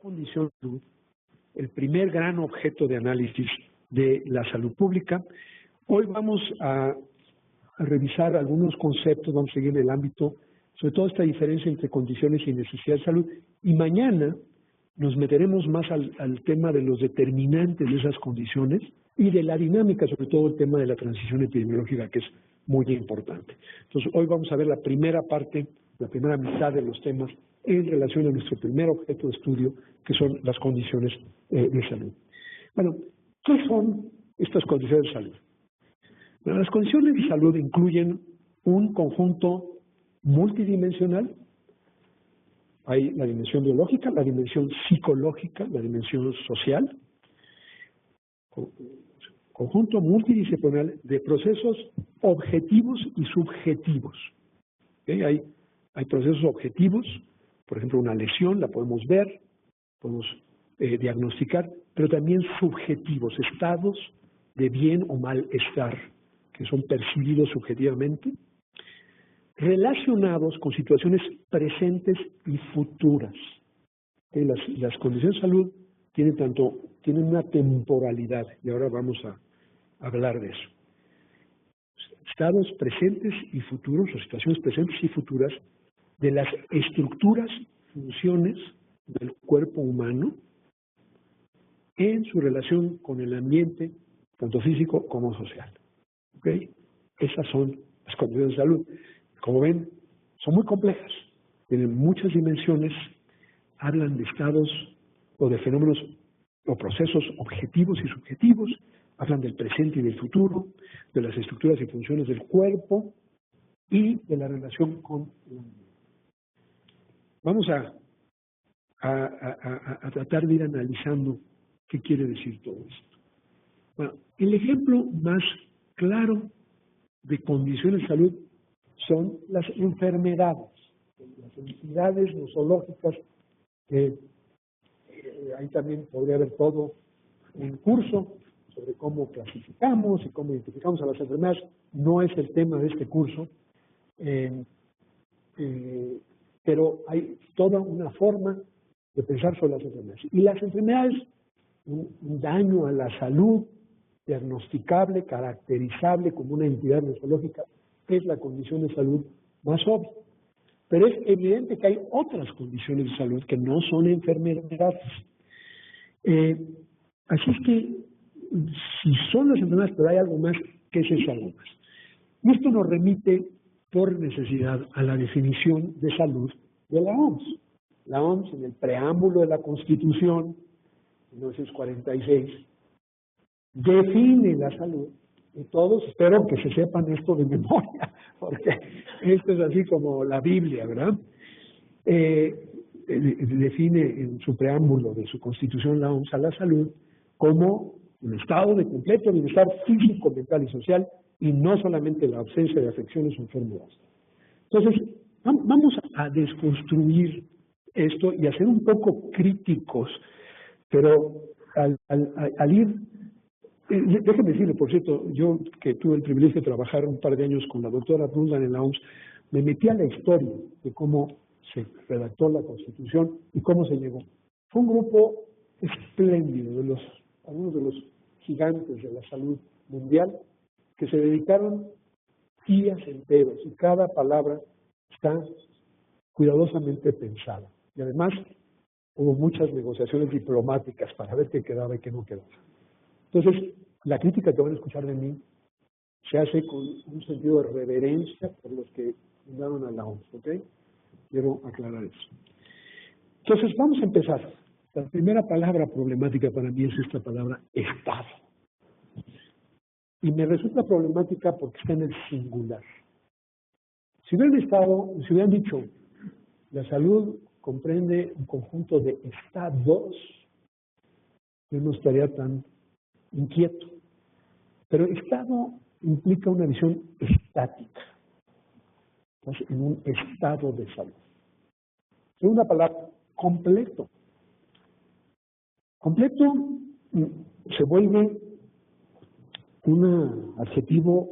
condición de salud, el primer gran objeto de análisis de la salud pública. Hoy vamos a revisar algunos conceptos, vamos a seguir en el ámbito, sobre todo esta diferencia entre condiciones y necesidad de salud, y mañana nos meteremos más al tema de los determinantes de esas condiciones y de la dinámica, sobre todo el tema de la transición epidemiológica, que es muy importante. Entonces, hoy vamos a ver la primera parte, la primera mitad de los temas en relación a nuestro primer objeto de estudio, que son las condiciones de salud. Bueno, ¿qué son estas condiciones de salud? Bueno, las condiciones de salud incluyen un conjunto multidimensional. Hay la dimensión biológica, la dimensión psicológica, la dimensión social. Conjunto multidisciplinar de procesos objetivos y subjetivos. ¿Okay? Hay procesos objetivos, por ejemplo, una lesión, la podemos ver, podemos diagnosticar, pero también subjetivos, estados de bien o malestar, que son percibidos subjetivamente, relacionados con situaciones presentes y futuras. Las condiciones de salud tienen una temporalidad, y ahora vamos a hablar de eso. Estados presentes y futuros, o situaciones presentes y futuras, de las estructuras, funciones del cuerpo humano en su relación con el ambiente, tanto físico como social. ¿Okay? Esas son las condiciones de salud. Como ven, son muy complejas, tienen muchas dimensiones, hablan de estados o de fenómenos o procesos objetivos y subjetivos, hablan del presente y del futuro, de las estructuras y funciones del cuerpo y de la relación con el ambiente. Vamos a tratar de ir analizando qué quiere decir todo esto. Bueno, el ejemplo más claro de condiciones de salud son las enfermedades nosológicas, que ahí también podría haber todo un curso sobre cómo clasificamos y cómo identificamos a las enfermedades. No es el tema de este curso, pero hay toda una forma de pensar sobre las enfermedades. Y las enfermedades, un daño a la salud diagnosticable, caracterizable como una entidad nosológica, es la condición de salud más obvia. Pero es evidente que hay otras condiciones de salud que no son enfermedades. Así es que, si son las enfermedades, pero hay algo más, ¿qué es ese algo más? Y esto nos remite, por necesidad, a la definición de salud de la OMS. La OMS, en el preámbulo de la Constitución, de 1946, define la salud, y todos espero que se sepan esto de memoria, porque esto es así como la Biblia, ¿verdad? Define en su preámbulo de su Constitución la OMS a la salud como un estado de completo bienestar físico, mental y social, y no solamente la ausencia de afecciones o enfermedades. Entonces, vamos a desconstruir esto y a ser un poco críticos, pero al ir... déjeme decirle, por cierto, yo que tuve el privilegio de trabajar un par de años con la doctora Brundtland en la OMS, me metí a la historia de cómo se redactó la Constitución y cómo se llegó. Fue un grupo espléndido de algunos de los gigantes de la salud mundial que se dedicaron días enteros y cada palabra está cuidadosamente pensada. Y además hubo muchas negociaciones diplomáticas para ver qué quedaba y qué no quedaba. Entonces, la crítica que van a escuchar de mí se hace con un sentido de reverencia por los que fundaron a la OMS, ¿ok? Quiero aclarar eso. Entonces, vamos a empezar. La primera palabra problemática para mí es esta palabra Estado. Y me resulta problemática porque está en el singular. Si hubieran dicho, la salud comprende un conjunto de estados, yo no estaría tan inquieto. Pero estado implica una visión estática. Entonces, en un estado de salud. Segunda palabra, completo. Completo se vuelve un adjetivo,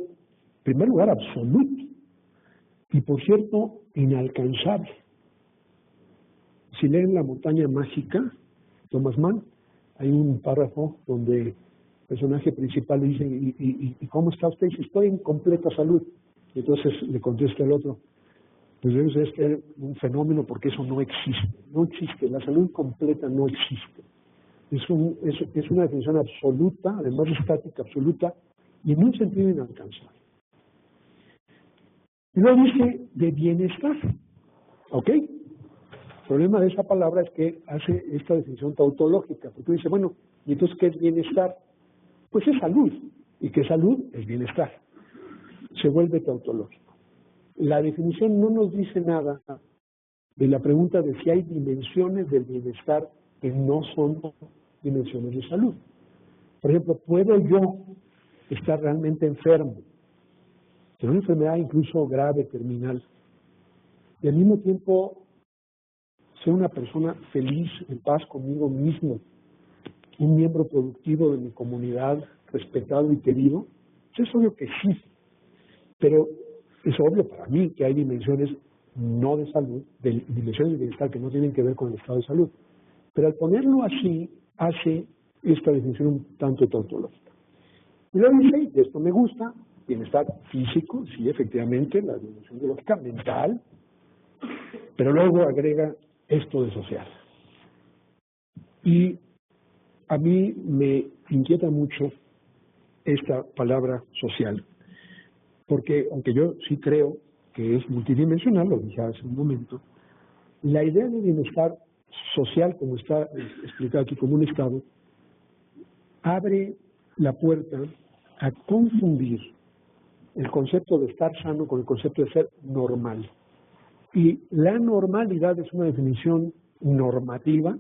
en primer lugar, absoluto. Y, por cierto, inalcanzable. Si leen La montaña mágica, Thomas Mann, hay un párrafo donde el personaje principal le dice, ¿y cómo está usted? Dice, estoy en completa salud. Y entonces le contesta el otro, pues debe ser un fenómeno porque eso no existe. No existe, la salud completa no existe. Es una definición absoluta, además estática, absoluta, y en un sentido inalcanzable. Y luego dice de bienestar, ¿ok? El problema de esa palabra es que hace esta definición tautológica, porque dice, bueno, ¿y entonces qué es bienestar? Pues es salud, y que salud es bienestar. Se vuelve tautológico. La definición no nos dice nada de la pregunta de si hay dimensiones del bienestar que no son dimensiones de salud. Por ejemplo, ¿puedo yo estar realmente enfermo? Tener una enfermedad incluso grave, terminal, y al mismo tiempo ser una persona feliz, en paz conmigo mismo, un miembro productivo de mi comunidad, respetado y querido? Es obvio que sí, pero es obvio para mí que hay dimensiones no de salud, dimensiones de bienestar que no tienen que ver con el estado de salud. Pero al ponerlo así, hace esta definición un tanto tautológica. Y luego dice, y esto me gusta, bienestar físico, sí, efectivamente, la dimensión biológica, mental, pero luego agrega esto de social. Y a mí me inquieta mucho esta palabra social, porque aunque yo sí creo que es multidimensional, lo dije hace un momento, la idea de bienestar social, como está explicado aquí como un estado, abre la puerta a confundir el concepto de estar sano con el concepto de ser normal. Y la normalidad es una definición normativa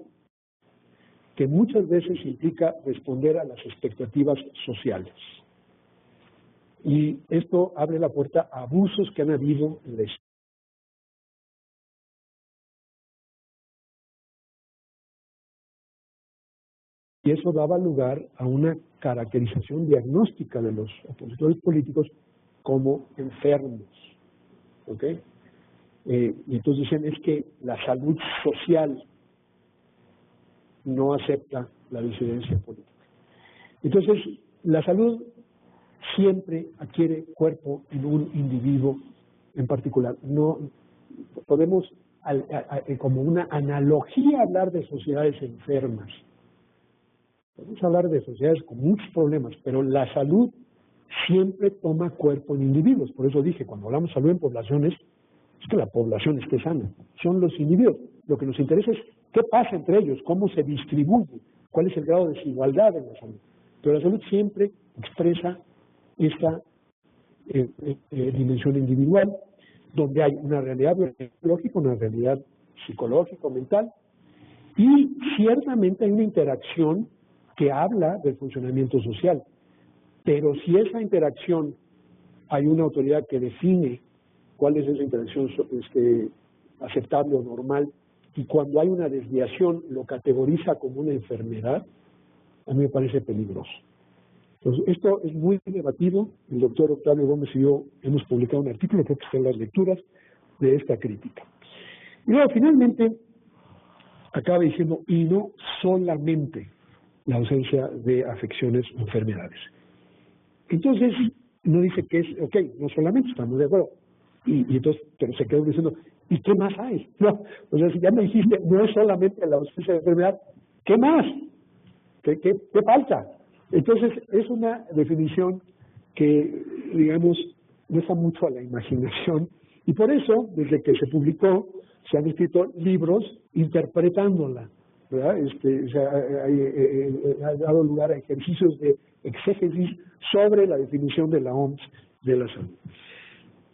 que muchas veces implica responder a las expectativas sociales. Y esto abre la puerta a abusos que han habido en la historia. Y eso daba lugar a una caracterización diagnóstica de los opositores políticos como enfermos. ¿Ok? Y entonces dicen, es que la salud social no acepta la disidencia política. Entonces, la salud siempre adquiere cuerpo en un individuo en particular. No podemos, como una analogía, hablar de sociedades enfermas. Podemos hablar de sociedades con muchos problemas, pero la salud siempre toma cuerpo en individuos. Por eso dije, cuando hablamos de salud en poblaciones, es que la población esté sana. Son los individuos. Lo que nos interesa es qué pasa entre ellos, cómo se distribuye, cuál es el grado de desigualdad en la salud. Pero la salud siempre expresa esta dimensión individual, donde hay una realidad biológica, una realidad psicológica o mental, y ciertamente hay una interacción que habla del funcionamiento social. Pero si esa interacción hay una autoridad que define cuál es esa interacción aceptable o normal, y cuando hay una desviación lo categoriza como una enfermedad, a mí me parece peligroso. Entonces, esto es muy debatido. El doctor Octavio Gómez y yo hemos publicado un artículo, creo que está en las lecturas, de esta crítica. Y luego, finalmente, acaba diciendo, y no solamente la ausencia de afecciones o enfermedades. Entonces, no dice que es, ok, no solamente, estamos de acuerdo. Y entonces, pero se quedó diciendo, ¿y qué más hay? No, o sea, si ya me dijiste, no es solamente la ausencia de enfermedad, ¿qué más? ¿Qué falta? Entonces, es una definición que, digamos, deja mucho a la imaginación, y por eso, desde que se publicó, se han escrito libros interpretándola, ¿verdad? Ha dado lugar a ejercicios de exégesis sobre la definición de la OMS de la salud.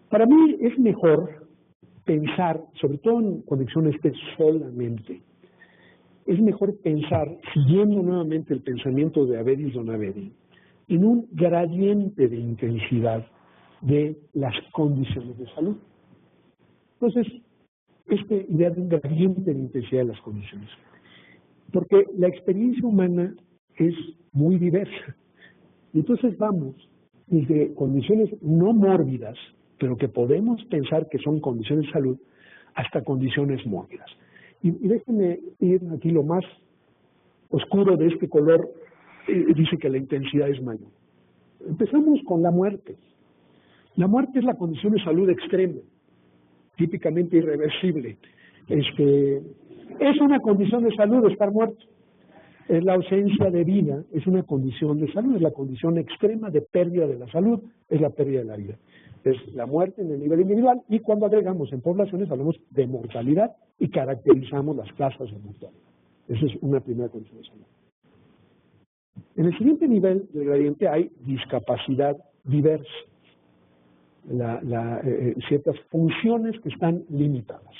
Para mí es mejor pensar, sobre todo en conexión solamente, es mejor pensar, siguiendo nuevamente el pensamiento de Avedis Donavedi, en un gradiente de intensidad de las condiciones de salud. Entonces, esta idea de un gradiente de intensidad de las condiciones. Porque la experiencia humana es muy diversa. Y entonces vamos desde condiciones no mórbidas, pero que podemos pensar que son condiciones de salud, hasta condiciones mórbidas. Y déjenme ir aquí lo más oscuro de este color dice que la intensidad es mayor. Empezamos con la muerte. La muerte es la condición de salud extrema, típicamente irreversible. Es una condición de salud estar muerto. Es la ausencia de vida, es una condición de salud, es la condición extrema de pérdida de la salud, es la pérdida de la vida. Es la muerte en el nivel individual, y cuando agregamos en poblaciones hablamos de mortalidad y caracterizamos las tasas de mortalidad. Esa es una primera condición de salud. En el siguiente nivel del gradiente hay discapacidad diversa, ciertas funciones que están limitadas.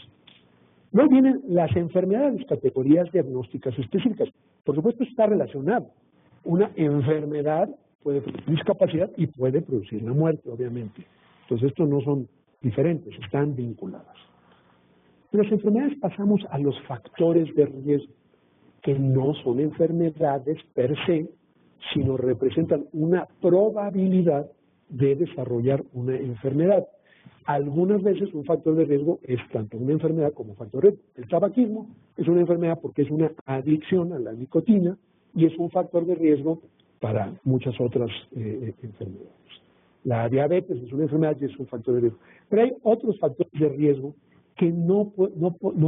Luego vienen las enfermedades, categorías diagnósticas específicas. Por supuesto está relacionado. Una enfermedad puede producir discapacidad y puede producir la muerte, obviamente. Entonces estos no son diferentes, están vinculadas. De las enfermedades pasamos a los factores de riesgo, que no son enfermedades per se, sino representan una probabilidad de desarrollar una enfermedad. Algunas veces un factor de riesgo es tanto una enfermedad como un factor de riesgo. El tabaquismo es una enfermedad porque es una adicción a la nicotina y es un factor de riesgo para muchas otras enfermedades. La diabetes es una enfermedad y es un factor de riesgo. Pero hay otros factores de riesgo que no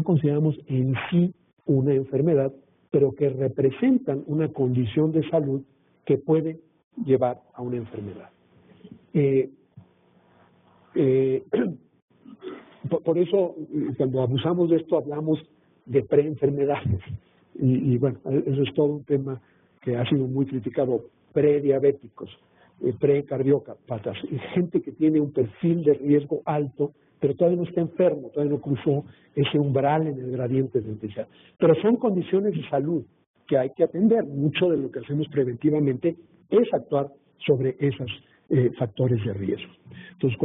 consideramos en sí una enfermedad, pero que representan una condición de salud que puede llevar a una enfermedad. Por eso, cuando abusamos de esto, hablamos de preenfermedades. Y bueno, eso es todo un tema que ha sido muy criticado. Prediabéticos, precardiópatas, gente que tiene un perfil de riesgo alto, pero todavía no está enfermo, todavía no cruzó ese umbral en el gradiente de intensidad. Pero son condiciones de salud que hay que atender. Mucho de lo que hacemos preventivamente es actuar sobre esos factores de riesgo. Entonces,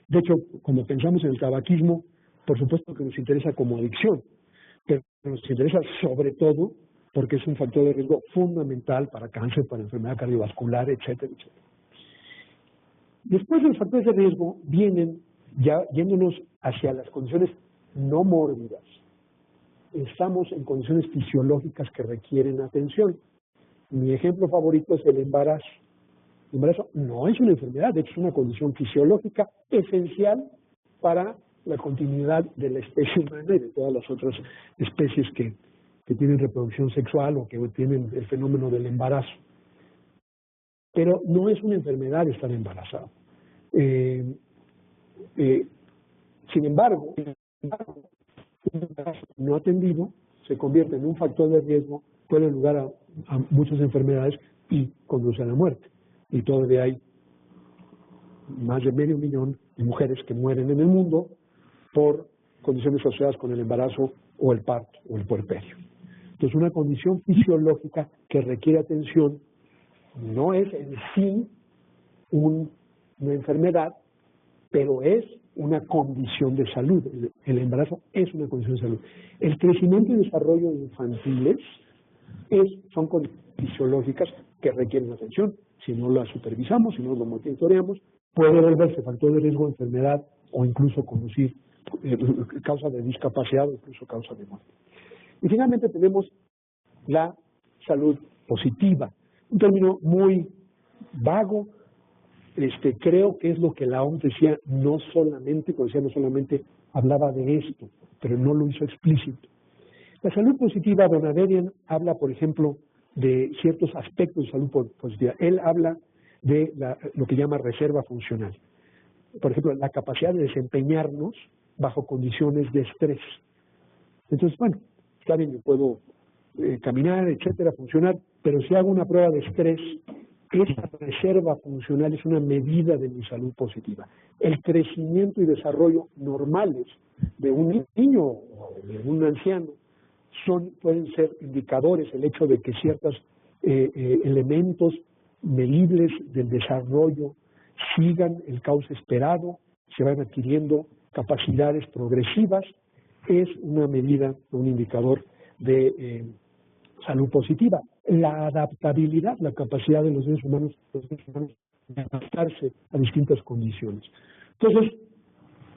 de hecho, cuando pensamos en el tabaquismo, por supuesto que nos interesa como adicción, pero nos interesa sobre todo porque es un factor de riesgo fundamental para cáncer, para enfermedad cardiovascular, etcétera, etcétera. Después de los factores de riesgo vienen, ya yéndonos hacia las condiciones no mórbidas. Estamos en condiciones fisiológicas que requieren atención. Mi ejemplo favorito es el embarazo. El embarazo no es una enfermedad, de hecho es una condición fisiológica esencial para la continuidad de la especie humana y de todas las otras especies que tienen reproducción sexual o que tienen el fenómeno del embarazo. Pero no es una enfermedad estar embarazado. Sin embargo, un embarazo no atendido se convierte en un factor de riesgo, puede dar lugar a muchas enfermedades y conduce a la muerte. Y todavía hay más de 500,000 de mujeres que mueren en el mundo por condiciones asociadas con el embarazo o el parto o el puerperio. Entonces, una condición fisiológica que requiere atención no es en sí una enfermedad, pero es una condición de salud. El embarazo es una condición de salud. El crecimiento y desarrollo infantiles son condiciones fisiológicas que requieren atención. Si no las supervisamos, si no lo monitoreamos, puede volverse factor de riesgo de enfermedad o incluso conducir causa de discapacidad o incluso causa de muerte. Y finalmente tenemos la salud positiva, un término muy vago. Creo que es lo que la OMS decía, no solamente hablaba de esto, pero no lo hizo explícito. La salud positiva, Don Aderian habla, por ejemplo, de ciertos aspectos de salud positiva. Él habla de lo que llama reserva funcional. Por ejemplo, la capacidad de desempeñarnos bajo condiciones de estrés. Entonces, bueno, está bien, yo puedo caminar, etcétera, funcionar, pero si hago una prueba de estrés, esa reserva funcional es una medida de mi salud positiva. El crecimiento y desarrollo normales de un niño o de un anciano pueden ser indicadores, el hecho de que ciertos elementos medibles del desarrollo sigan el cauce esperado, se van adquiriendo capacidades progresivas, es una medida, un indicador de salud positiva. La adaptabilidad, la capacidad de los seres humanos de adaptarse a distintas condiciones. Entonces,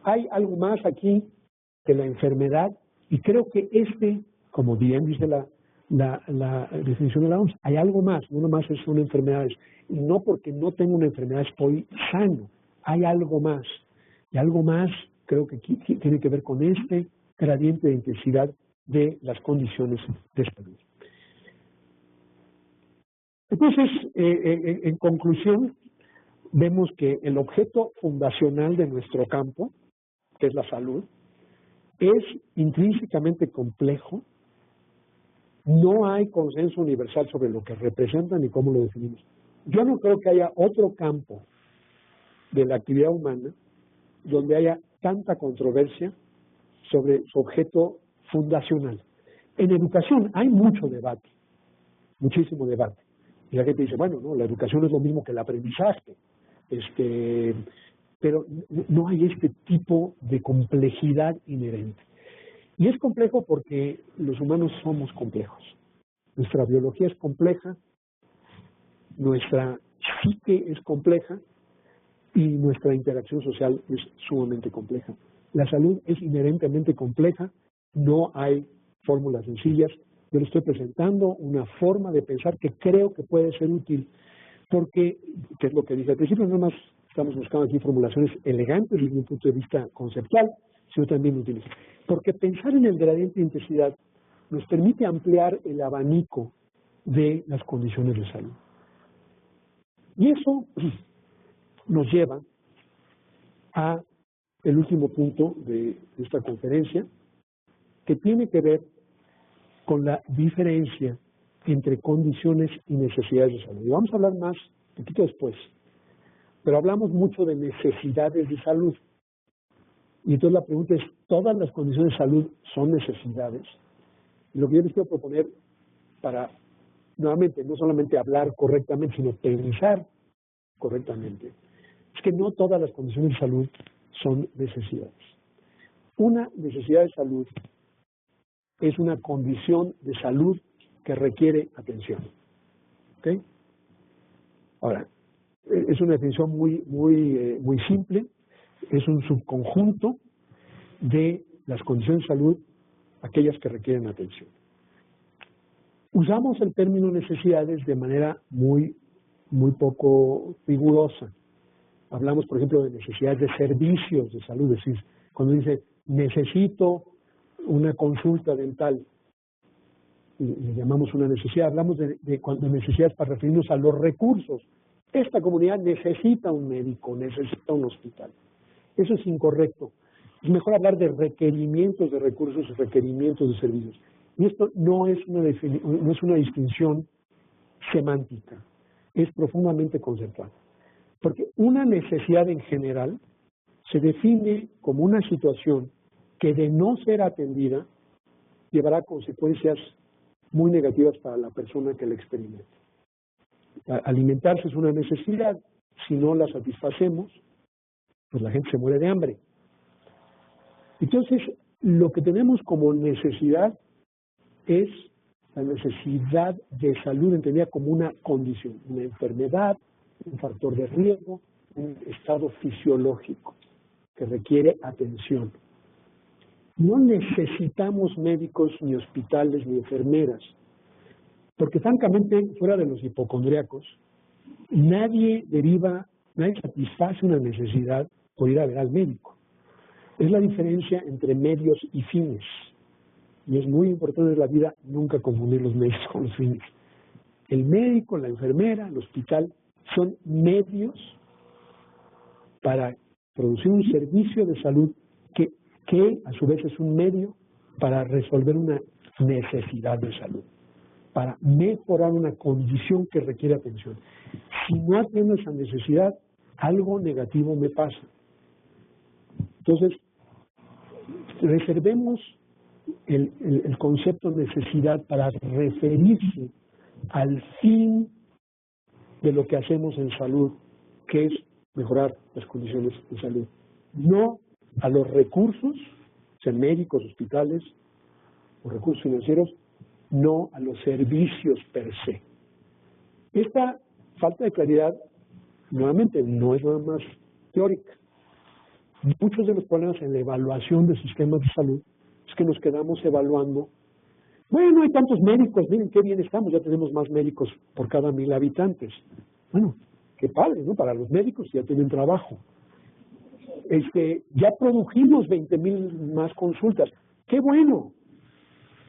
hay algo más aquí que la enfermedad, y creo que como bien dice la la definición de la OMS. Hay algo más, no nomás son enfermedades. Y no porque no tengo una enfermedad estoy sano. Hay algo más. Y algo más creo que tiene que ver con este gradiente de intensidad de las condiciones de salud. Entonces, en conclusión, vemos que el objeto fundacional de nuestro campo, que es la salud, es intrínsecamente complejo. No hay consenso universal sobre lo que representan y cómo lo definimos. Yo no creo que haya otro campo de la actividad humana donde haya tanta controversia sobre su objeto fundacional. En educación hay mucho debate, muchísimo debate. Y la gente dice, bueno, no, la educación es lo mismo que el aprendizaje, pero no hay este tipo de complejidad inherente. Y es complejo porque los humanos somos complejos. Nuestra biología es compleja, nuestra psique es compleja y nuestra interacción social es sumamente compleja. La salud es inherentemente compleja, no hay fórmulas sencillas. Yo le estoy presentando una forma de pensar que creo que puede ser útil, porque, que es lo que dije al principio, no más estamos buscando aquí formulaciones elegantes desde un punto de vista conceptual, sino también útiles. Porque pensar en el gradiente de intensidad nos permite ampliar el abanico de las condiciones de salud. Y eso nos lleva a el último punto de esta conferencia, que tiene que ver con la diferencia entre condiciones y necesidades de salud. Y vamos a hablar más un poquito después, pero hablamos mucho de necesidades de salud. Y entonces la pregunta es, ¿todas las condiciones de salud son necesidades? Y lo que yo les quiero proponer para, nuevamente, no solamente hablar correctamente, sino pensar correctamente, es que no todas las condiciones de salud son necesidades. Una necesidad de salud es una condición de salud que requiere atención. ¿Ok? Ahora, es una definición muy simple, es un subconjunto de las condiciones de salud, aquellas que requieren atención. Usamos el término necesidades de manera muy poco rigurosa. Hablamos, por ejemplo, de necesidades de servicios de salud, es decir, cuando dice necesito una consulta dental, le llamamos una necesidad, hablamos de necesidades para referirnos a los recursos. Esta comunidad necesita un médico, necesita un hospital. Eso es incorrecto. Es mejor hablar de requerimientos de recursos y requerimientos de servicios. Y esto no es una distinción semántica, es profundamente conceptual. Porque una necesidad en general se define como una situación que de no ser atendida llevará consecuencias muy negativas para la persona que la experimenta. Alimentarse es una necesidad, si no la satisfacemos, pues la gente se muere de hambre. Entonces, lo que tenemos como necesidad es la necesidad de salud entendida como una condición, una enfermedad, un factor de riesgo, un estado fisiológico que requiere atención. No necesitamos médicos, ni hospitales, ni enfermeras, porque francamente, fuera de los hipocondríacos, nadie satisface una necesidad por ir a ver al médico. Es la diferencia entre medios y fines. Y es muy importante en la vida nunca confundir los medios con los fines. El médico, la enfermera, el hospital son medios para producir un servicio de salud que a su vez es un medio para resolver una necesidad de salud, para mejorar una condición que requiere atención. Si no atiendo esa necesidad, algo negativo me pasa. Entonces, reservemos el concepto de necesidad para referirse al fin de lo que hacemos en salud, que es mejorar las condiciones de salud. No a los recursos, sean médicos, hospitales o recursos financieros, no a los servicios per se. Esta falta de claridad, nuevamente, no es nada más teórica. Muchos de los problemas en la evaluación de sistemas de salud es que nos quedamos evaluando Bueno, hay tantos médicos, miren qué bien estamos, ya tenemos más médicos por cada 1000 habitantes. Bueno, qué padre, ¿no? Para los médicos ya tienen trabajo. Ya produjimos 20,000 más consultas. ¡Qué bueno!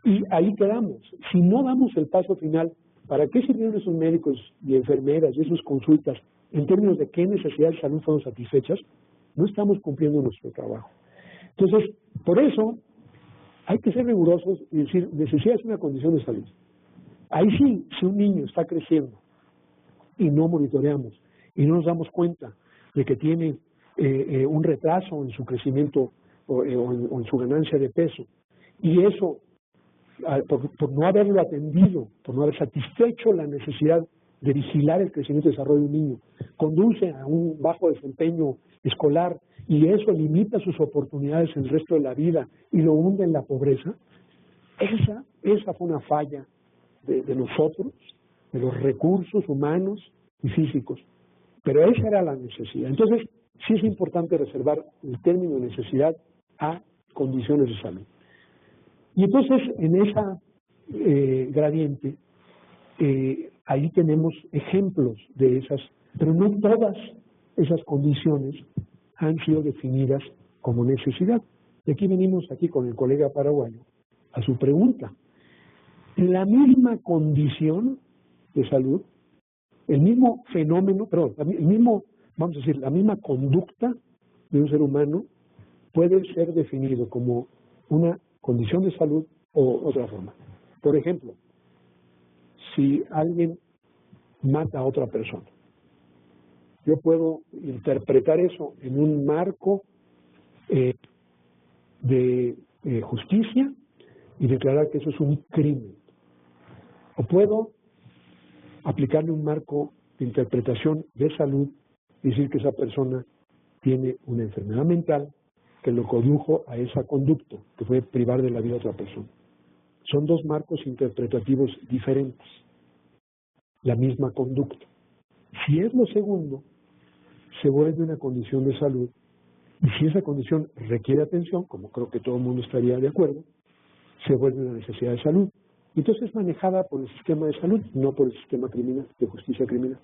Y ahí quedamos. Si no damos el paso final, ¿para qué sirvieron esos médicos y enfermeras y esas consultas en términos de qué necesidades de salud fueron satisfechas? No estamos cumpliendo nuestro trabajo. Entonces, por eso hay que ser rigurosos y decir, necesidad es una condición de salud. Ahí sí, si un niño está creciendo y no monitoreamos y no nos damos cuenta de que tiene un retraso en su crecimiento o en su ganancia de peso, y eso, por no haberlo atendido, por no haber satisfecho la necesidad de vigilar el crecimiento y desarrollo de un niño, conduce a un bajo desempeño escolar y eso limita sus oportunidades en el resto de la vida y lo hunde en la pobreza, esa fue una falla de nosotros, de los recursos humanos y físicos. Pero esa era la necesidad. Entonces, sí es importante reservar el término de necesidad a condiciones de salud. Y entonces, en esa gradiente, ahí tenemos ejemplos de esas, pero no todas esas condiciones han sido definidas como necesidad. Y aquí venimos con el colega paraguayo a su pregunta. La misma condición de salud, el mismo fenómeno, vamos a decir, la misma conducta de un ser humano puede ser definido como una condición de salud o otra forma. Por ejemplo, si alguien mata a otra persona, yo puedo interpretar eso en un marco de justicia y declarar que eso es un crimen. O puedo aplicarle un marco de interpretación de salud y decir que esa persona tiene una enfermedad mental que lo condujo a esa conducta, que fue privar de la vida a otra persona. Son dos marcos interpretativos diferentes, la misma conducta. Si es lo segundo, se vuelve una condición de salud, y si esa condición requiere atención, como creo que todo el mundo estaría de acuerdo, se vuelve una necesidad de salud. Entonces es manejada por el sistema de salud, no por el sistema criminal, de justicia criminal.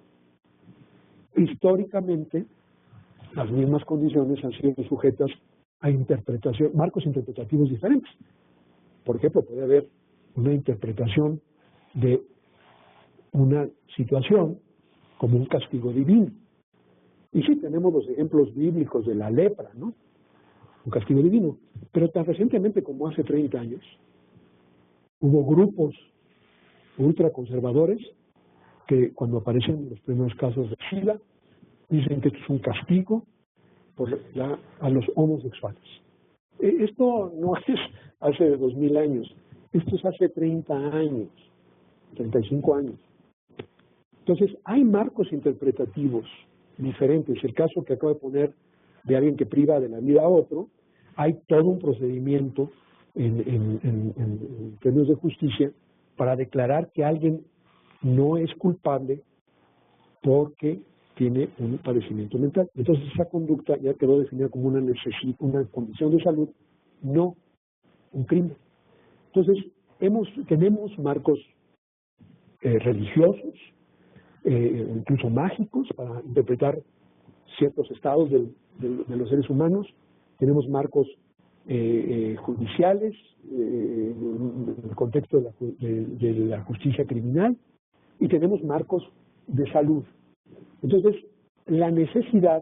Históricamente, las mismas condiciones han sido sujetas a marcos interpretativos diferentes. Por ejemplo, puede haber una interpretación de una situación como un castigo divino. Y sí, tenemos los ejemplos bíblicos de la lepra, ¿no? Un castigo divino. Pero tan recientemente como hace 30 años, hubo grupos ultraconservadores que cuando aparecen los primeros casos de SIDA, dicen que esto es un castigo a los homosexuales. Esto no es hace 2000 años, esto es hace 30 años, 35 años. Entonces, hay marcos interpretativos diferentes. El caso que acabo de poner de alguien que priva de la vida a otro, hay todo un procedimiento en términos de justicia para declarar que alguien no es culpable porque tiene un padecimiento mental. Entonces esa conducta ya quedó definida como una condición de salud, no un crimen. Entonces tenemos marcos religiosos, incluso mágicos, para interpretar ciertos estados de los seres humanos. Tenemos marcos judiciales, en el contexto de la justicia criminal, y tenemos marcos de salud. Entonces, la necesidad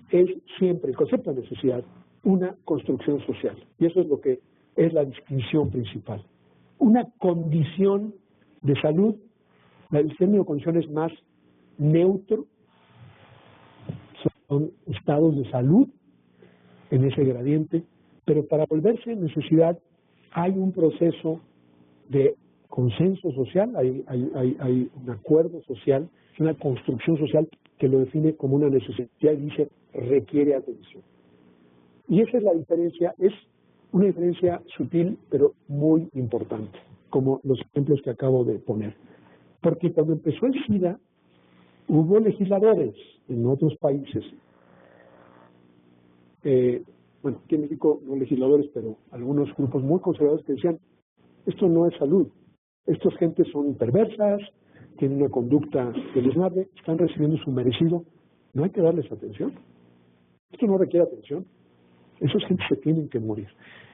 es siempre, el concepto de necesidad, una construcción social. Y eso es lo que es la distinción principal. Una condición de salud, el término condición es más neutro, son estados de salud en ese gradiente, pero para volverse necesidad hay un proceso de consenso social, hay un acuerdo social, es una construcción social que lo define como una necesidad y dice requiere atención. Y esa es la diferencia, es una diferencia sutil pero muy importante, como los ejemplos que acabo de poner. Porque cuando empezó el SIDA, hubo legisladores en otros países, bueno, aquí en México no legisladores, pero algunos grupos muy conservadores que decían, esto no es salud. Estas gentes son perversas, tienen una conducta deleznable, están recibiendo su merecido. No hay que darles atención. Esto no requiere atención. Esas gentes se tienen que morir.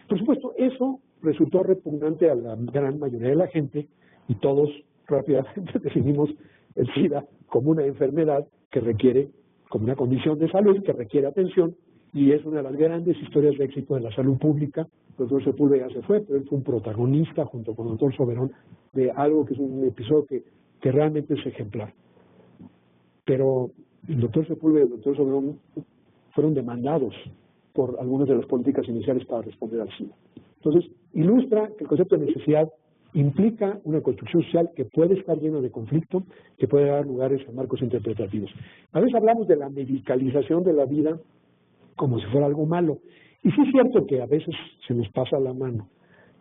Por supuesto, eso resultó repugnante a la gran mayoría de la gente y todos rápidamente definimos el SIDA como una enfermedad que requiere, como una condición de salud que requiere atención, y es una de las grandes historias de éxito de la salud pública. El doctor Sepúlveda ya se fue, pero él fue un protagonista junto con el doctor Soberón de algo que es un episodio que realmente es ejemplar. Pero el doctor Sepúlveda y el doctor Soberón fueron demandados por algunas de las políticas iniciales para responder al SIDA. Entonces, ilustra que el concepto de necesidad implica una construcción social que puede estar llena de conflicto, que puede dar lugares a marcos interpretativos. A veces hablamos de la medicalización de la vida como si fuera algo malo. Y sí es cierto que a veces se nos pasa la mano,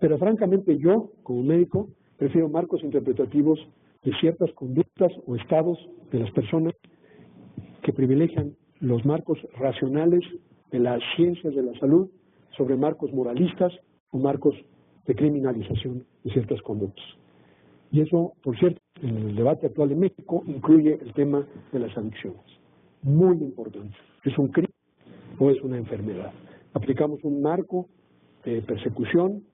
pero francamente yo, como médico, prefiero marcos interpretativos de ciertas conductas o estados de las personas que privilegian los marcos racionales de las ciencias de la salud sobre marcos moralistas o marcos de criminalización de ciertas conductas. Y eso, por cierto, en el debate actual en México incluye el tema de las adicciones. Muy importante. ¿Es un crimen o es una enfermedad? ¿Aplicamos un marco de persecución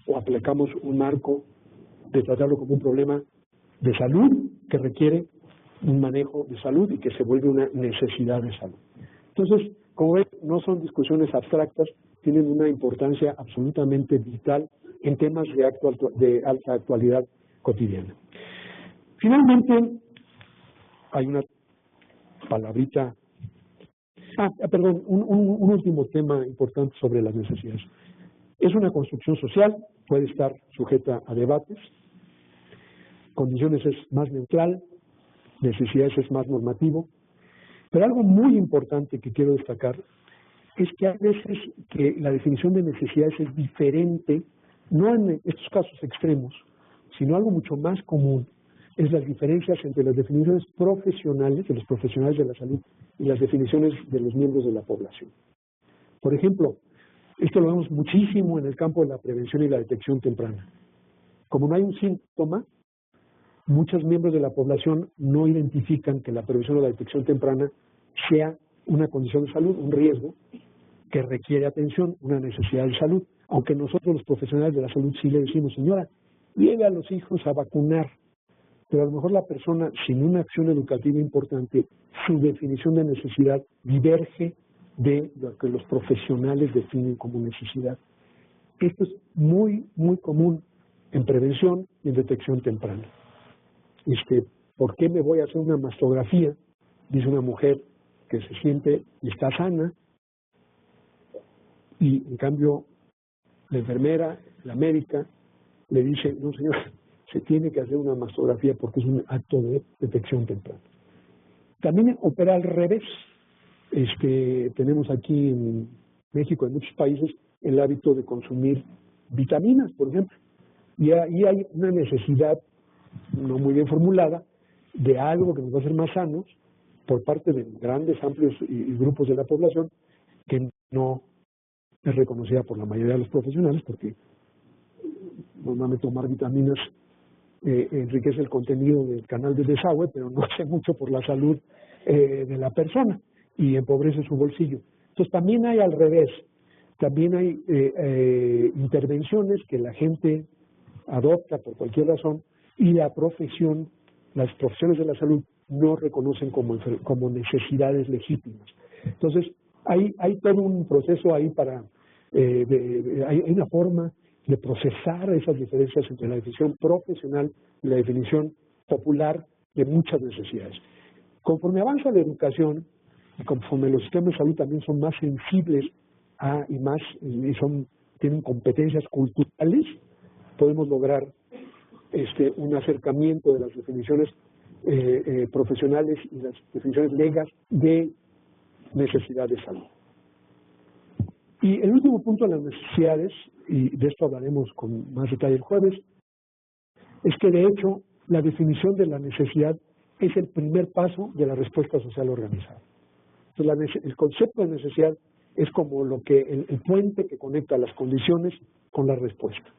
o aplicamos un marco de tratarlo como un problema de salud que requiere un manejo de salud y que se vuelve una necesidad de salud? Entonces, como ven, no son discusiones abstractas, tienen una importancia absolutamente vital en temas de alta actualidad cotidiana. Finalmente, hay una palabrita, perdón, un último tema importante sobre las necesidades. Es una construcción social, puede estar sujeta a debates, condiciones es más neutral, necesidades es más normativo, pero algo muy importante que quiero destacar es que hay veces que la definición de necesidades es diferente, no en estos casos extremos, sino algo mucho más común, es las diferencias entre las definiciones profesionales, de los profesionales de la salud, y las definiciones de los miembros de la población. Por ejemplo, esto lo vemos muchísimo en el campo de la prevención y la detección temprana. Como no hay un síntoma, muchos miembros de la población no identifican que la prevención o la detección temprana sea una condición de salud, un riesgo que requiere atención, una necesidad de salud, aunque nosotros los profesionales de la salud sí le decimos, señora, lleve a los hijos a vacunar, pero a lo mejor la persona sin una acción educativa importante, su definición de necesidad diverge de lo que los profesionales definen como necesidad. Esto es muy, muy común en prevención y en detección temprana. ¿Por qué me voy a hacer una mastografía? Dice una mujer que se siente y está sana, y en cambio la enfermera, la médica, le dice, no señor, se tiene que hacer una mastografía porque es un acto de detección temprana. También opera al revés. Tenemos aquí en México, en muchos países, el hábito de consumir vitaminas, por ejemplo, y ahí hay una necesidad no muy bien formulada de algo que nos va a hacer más sanos por parte de grandes, amplios y grupos de la población que no es reconocida por la mayoría de los profesionales, porque normalmente tomar vitaminas enriquece el contenido del canal de desagüe, pero no hace mucho por la salud de la persona y empobrece su bolsillo. Entonces también hay al revés, también hay intervenciones que la gente adopta por cualquier razón y las profesiones de la salud no reconocen como necesidades legítimas. Entonces hay todo un proceso ahí hay una forma de procesar esas diferencias entre la definición profesional y la definición popular de muchas necesidades. Conforme avanza la educación y conforme los sistemas de salud también son más sensibles tienen competencias culturales, podemos lograr un acercamiento de las definiciones profesionales y las definiciones legas de necesidad de salud. Y el último punto de las necesidades, y de esto hablaremos con más detalle el jueves, es que de hecho la definición de la necesidad es el primer paso de la respuesta social organizada. Entonces, el concepto de necesidad es como el puente que conecta las condiciones con la respuesta.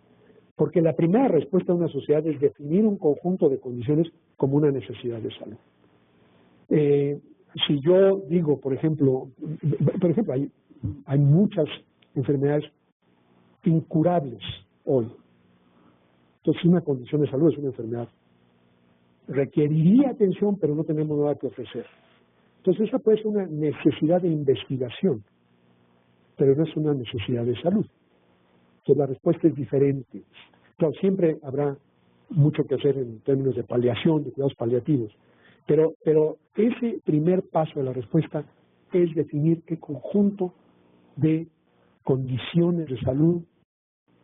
Porque la primera respuesta de una sociedad es definir un conjunto de condiciones como una necesidad de salud. Si yo digo, por ejemplo, hay muchas enfermedades incurables hoy. Entonces, una condición de salud es una enfermedad. Requeriría atención, pero no tenemos nada que ofrecer. Entonces, esa puede ser una necesidad de investigación, pero no es una necesidad de salud. Entonces, la respuesta es diferente. Claro, siempre habrá mucho que hacer en términos de paliación, de cuidados paliativos, pero ese primer paso de la respuesta es definir qué conjunto de condiciones de salud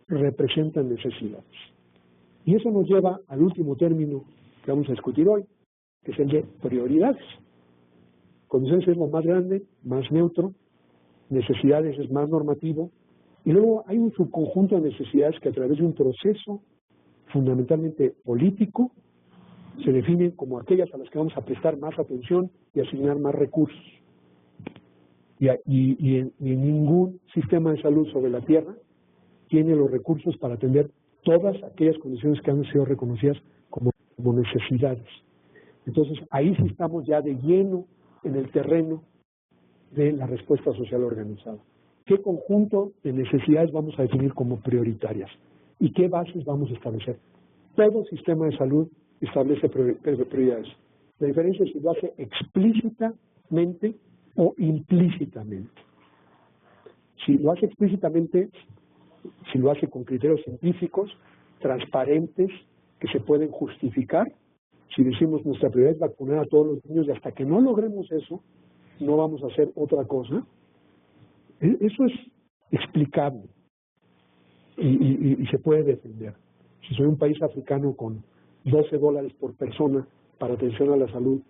representan necesidades. Y eso nos lleva al último término que vamos a discutir hoy, que es el de prioridades. Condiciones es lo más grande, más neutro, necesidades es más normativo, y luego hay un subconjunto de necesidades que a través de un proceso fundamentalmente político se definen como aquellas a las que vamos a prestar más atención y asignar más recursos. Y en ningún sistema de salud sobre la Tierra tiene los recursos para atender todas aquellas condiciones que han sido reconocidas como necesidades. Entonces, ahí sí estamos ya de lleno en el terreno de la respuesta social organizada. ¿Qué conjunto de necesidades vamos a definir como prioritarias? ¿Y qué bases vamos a establecer? Todo sistema de salud establece prioridades. La diferencia es si lo hace explícitamente o implícitamente. Si lo hace explícitamente, si lo hace con criterios científicos, transparentes, que se pueden justificar, si decimos nuestra prioridad es vacunar a todos los niños y hasta que no logremos eso, no vamos a hacer otra cosa, eso es explicable y se puede defender. Si soy un país africano con $12 por persona para atención a la salud,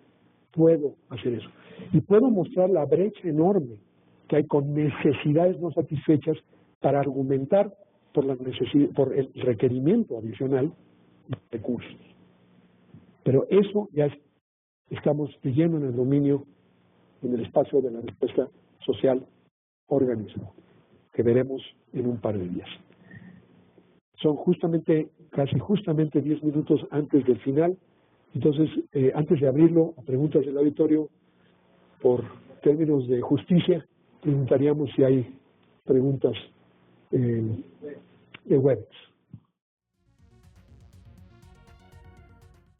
puedo hacer eso. Y puedo mostrar la brecha enorme que hay con necesidades no satisfechas para argumentar por el requerimiento adicional de recursos. Pero eso ya estamos de lleno en el dominio, en el espacio de la respuesta social organizada, que veremos en un par de días. Son casi justamente 10 minutos antes del final. Entonces, antes de abrirlo a preguntas del auditorio, por términos de justicia, preguntaríamos si hay preguntas de WebEx.